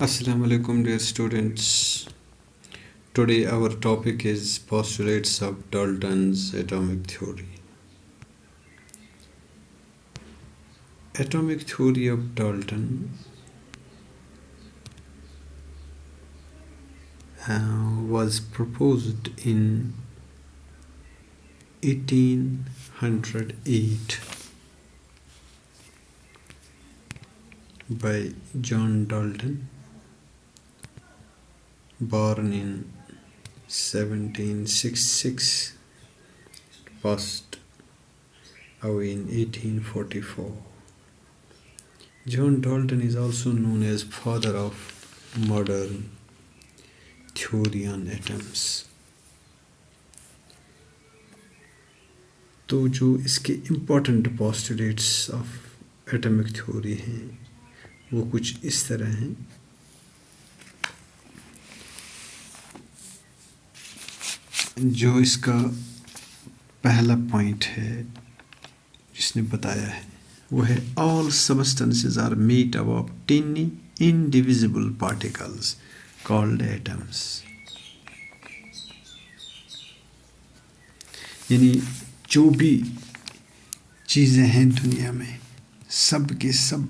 Assalamu alaikum, dear students. Today our topic is postulates of Dalton's atomic theory. Atomic theory of Dalton was proposed in 1808 by John Dalton, born in 1766, passed away in 1844. John Dalton is also known as father of modern theory on atoms. तो जो इसके important postulates of atomic theory हैं वो कुछ इस तरह हैं। जो इसका पहला पॉइंट है जिसने बताया है वो है all substances are made up of tiny indivisible particles called atoms. यानी जो भी चीज़ें हैं दुनिया में सब के सब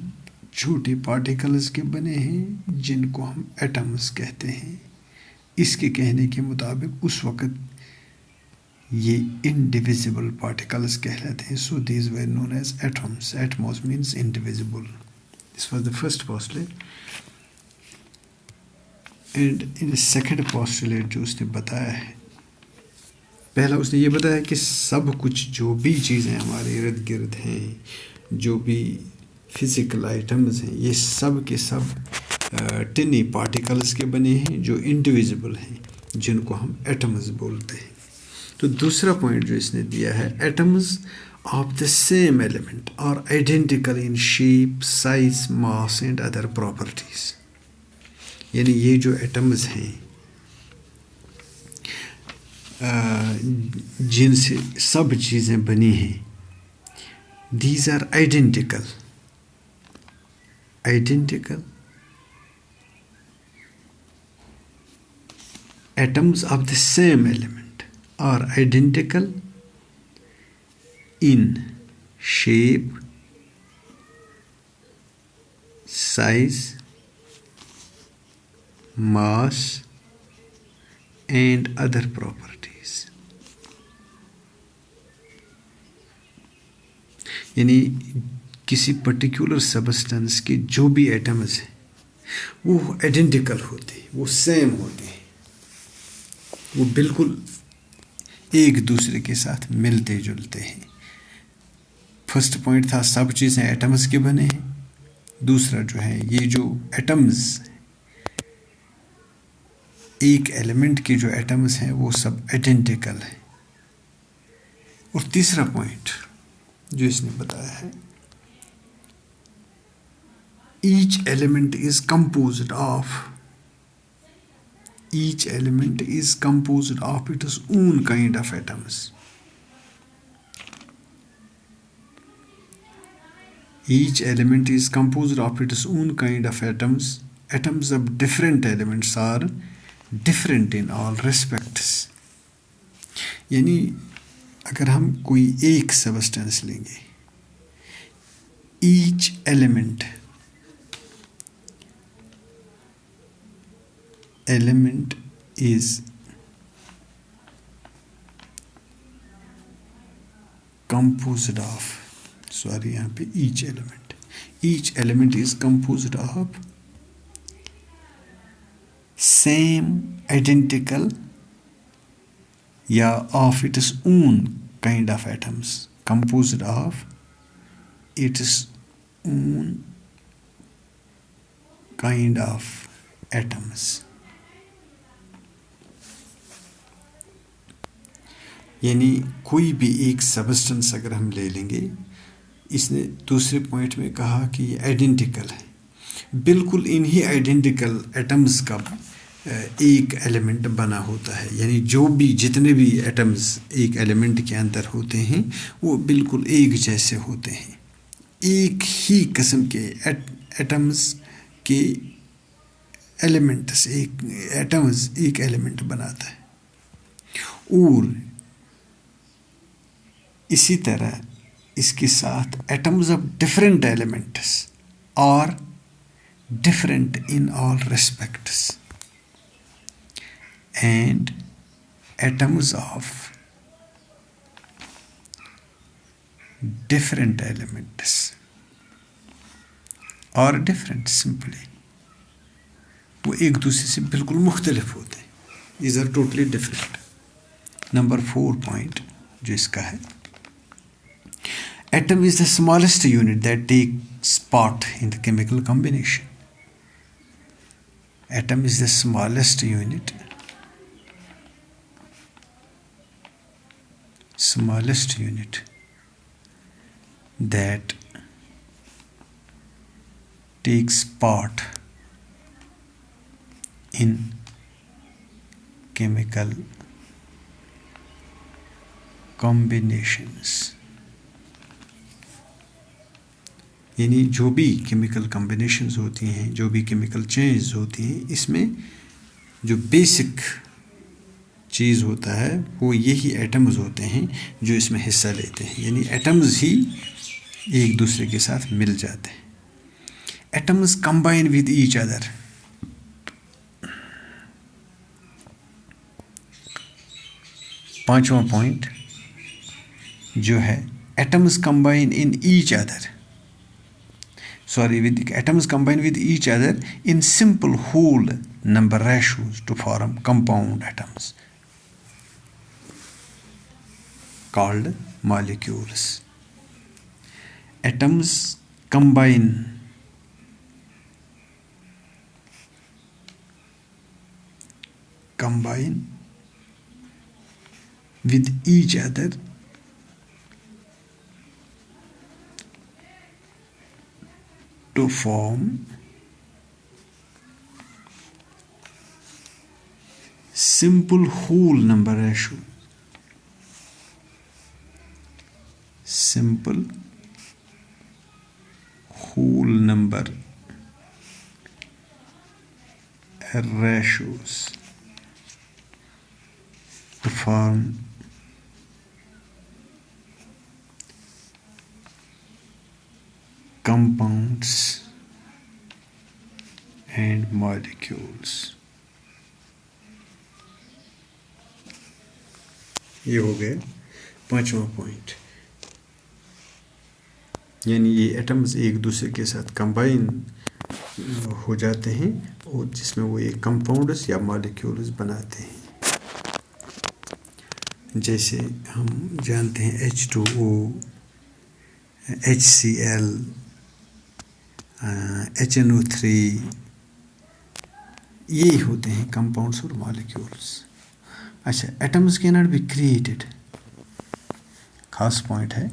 छोटे पार्टिकल्स के बने हैं जिनको हम एटम्स कहते हैं। इसके कहने के मुताबिक उस वक़्त ये इंडिविजिबल पार्टिकल्स कहलाते हैं। So these were known as atoms. Atoms means indivisible. This was the first postulate. And in second postulate जो उसने बताया है, पहला उसने ये बताया कि सब कुछ जो भी चीज़ें हमारे इर्द गिर्द हैं, जो भी फिज़िकल आइटम्स हैं, ये सब के सब टिनी पार्टिकल्स के बने हैं जो इंडिविजिबल हैं, जिनको हम एटम्स बोलते हैं। तो दूसरा पॉइंट जो इसने दिया है, atoms of the same element are identical in shape, size, mass and other properties. यानी ये जो एटम्स हैं जिनसे सब चीज़ें बनी हैं, these are identical atoms of the same element are identical in shape, size, mass and other properties। यानी किसी पर्टिकुलर सबस्टेंस के जो भी एटम्स हैं वो आइडेंटिकल होते हैं, वो सेम होते हैं, वो बिल्कुल एक दूसरे के साथ मिलते जुलते हैं। फर्स्ट पॉइंट था सब चीज़ें एटम्स के बने हैं। दूसरा जो है ये जो एटम्स, एक एलिमेंट के जो एटम्स हैं वो सब आइडेंटिकल हैं। और तीसरा पॉइंट जो इसने बताया है, each element is composed of its own kind of atoms। Each element is composed of its own kind of atoms। Atoms of different elements are different in all respects। यानी अगर हम कोई एक सबस्टेंस लेंगे, each element is composed of, sorry यहाँ पे each element is composed of same identical या of its own kind of atoms, composed of its own kind of atoms। यानी कोई भी एक सबस्टेंस अगर हम ले लेंगे, इसने दूसरे पॉइंट में कहा कि ये आइडेंटिकल है, बिल्कुल इन्हीं आइडेंटिकल एटम्स का एक एलिमेंट बना होता है। यानी जो भी जितने भी एटम्स एक एलिमेंट के अंदर होते हैं वो बिल्कुल एक जैसे होते हैं। एक ही किस्म के एटम्स के एलिमेंट्स, एक एटम्स एक एलिमेंट बनाता है। और इसी तरह इसके साथ atoms of different elements are different in all respects, and atoms of different elements are different simply, वो एक दूसरे से बिल्कुल मुख्तलिफ होते हैं। These are totally different. Number 4 point जो इसका है, atom is the smallest unit that takes part in the chemical combination. Atom is the smallest unit that takes part in chemical combinations. यानी जो भी केमिकल कॉम्बिनेशंस होती हैं, जो भी केमिकल चेंज होती हैं, इसमें जो बेसिक चीज़ होता है वो यही एटम्स होते हैं जो even हिस्सा लेते हैं। यानी एटम्स ही एक दूसरे के साथ मिल जाते हैं। Atoms combine with each other. पांचवा पॉइंट जो है, atoms combine in each other, atoms combine with each other in simple whole number ratios to form compound atoms called molecules. Atoms combine with each other to form simple whole number ratio. Simple whole number ratios to form compounds and molecules. ये हो गया पांचवा point. यानी ये atoms एक दूसरे के साथ कंबाइन हो जाते हैं और जिसमें वो एक कंपाउंड्स या मॉलिक्यूल्स बनाते हैं। जैसे हम जानते हैं H2O, HCl, HNO3, ये होते हैं कंपाउंड्स और मॉलिक्यूल्स। अच्छा, atoms can not be created, खास पॉइंट है,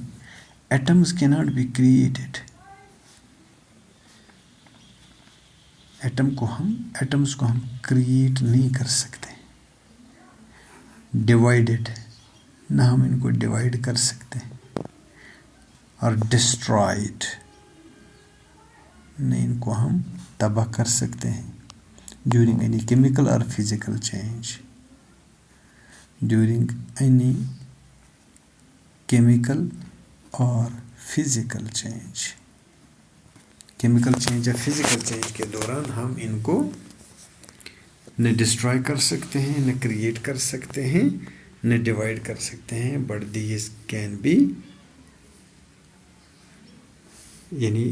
atoms can not be created. Atoms को हम क्रिएट नहीं कर सकते। डिवाइडेड, ना हम इनको डिवाइड कर सकते, और डिस्ट्रॉयड, नहीं इनको हम तबाह कर सकते हैं ड्यूरिंग एनी केमिकल और physical change. During any chemical और फिजिकल चेंज, केमिकल चेंज या फिजिकल चेंज के दौरान हम इनको न डिस्ट्रॉय कर सकते हैं, न क्रिएट कर सकते हैं, न डिवाइड कर सकते हैं, बट दीज कैन बी, यानी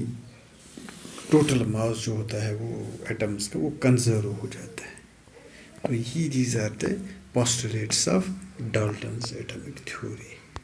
टोटल मास जो होता है वो एटम्स का वो कंजर्व हो जाता है। तो ही these are the postulates of Dalton's atomic theory.